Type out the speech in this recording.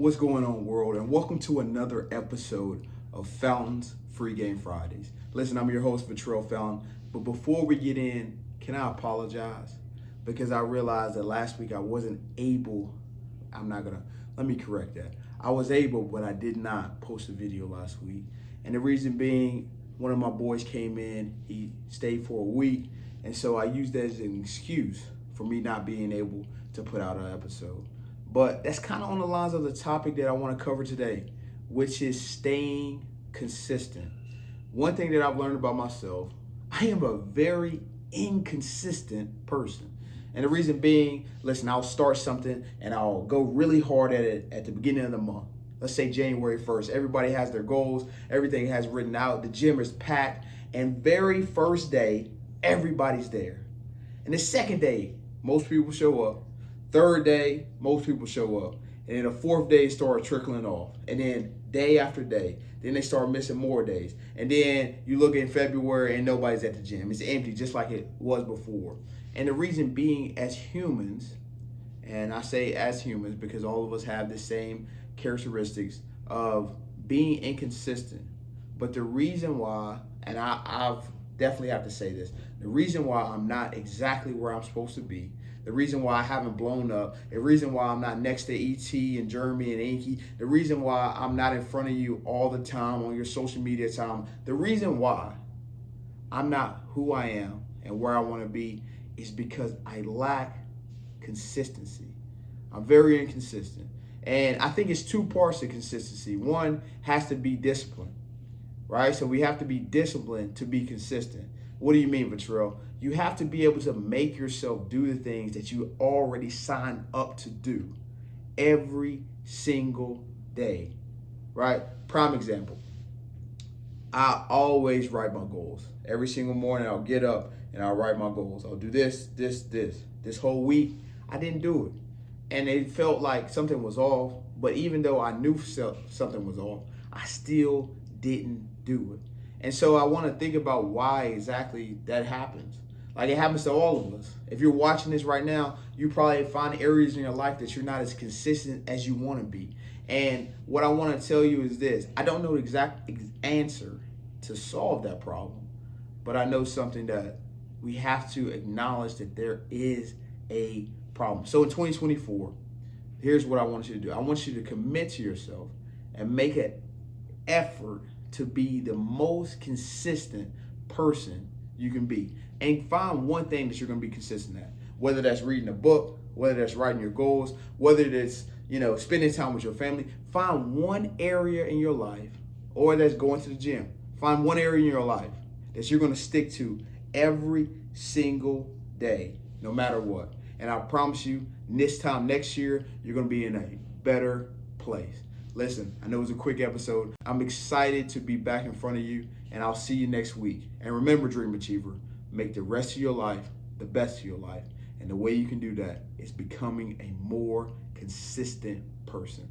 What's going on, world? And welcome to another episode of Fountain's Free Game Fridays. Listen, I'm your host, Fountain. But before we get in, can I apologize? Because I realized that last week I wasn't able, let me correct that. I was able, but I did not post a video last week. And the reason being, one of my boys came in, he stayed for a week. And so I used that as an excuse for me not being able to put out an episode. But that's kind of on the lines of the topic that I want to cover today, which is staying consistent. One thing that I've learned about myself, I am a very inconsistent person. And the reason being, listen, I'll start something and I'll go really hard at it at the beginning of the month. Let's say January 1st. Everybody has their goals. Everything has written out. The gym is packed. And very first day, everybody's there. And the second day, most people show up. Third day, most people show up. And then the fourth day start trickling off. And then day after day, then they start missing more days. And then you look in February and nobody's at the gym. It's empty just like it was before. And the reason being, as humans, and I say as humans because all of us have the same characteristics of being inconsistent. But the reason why, and I've definitely have to say this, the reason why I'm not exactly where I'm supposed to be, the reason why I haven't blown up, the reason why I'm not next to E.T. and Jeremy and Inky, the reason why I'm not in front of you all the time on your social media time, the reason why I'm not who I am and where I want to be is because I lack consistency. I'm very inconsistent. And I think it's two parts to consistency. One has to be discipline, right? So we have to be disciplined to be consistent. What do you mean, Vitrell? You have to be able to make yourself do the things that you already signed up to do every single day, right? Prime example. I always write my goals. Every single morning I'll get up and I'll write my goals. I'll do this. This whole week, I didn't do it. And it felt like something was off. But even though I knew something was off, I still didn't do it. And so I want to think about why exactly that happens. Like, it happens to all of us. If you're watching this right now, you probably find areas in your life that you're not as consistent as you want to be. And what I want to tell you is this. I don't know the exact answer to solve that problem, but I know something that we have to acknowledge that there is a problem. So in 2024, here's what I want you to do. I want you to commit to yourself and make an effort to be the most consistent person you can be. And find one thing that you're going to be consistent at. Whether that's reading a book, whether that's writing your goals, whether that's, spending time with your family. Find one area in your life, or that's going to the gym. Find one area in your life that you're going to stick to every single day, no matter what. And I promise you, this time next year, you're going to be in a better place. Listen, I know it was a quick episode. I'm excited to be back in front of you, and I'll see you next week. And remember, Dream Achiever, make the rest of your life the best of your life. And the way you can do that is becoming a more consistent person.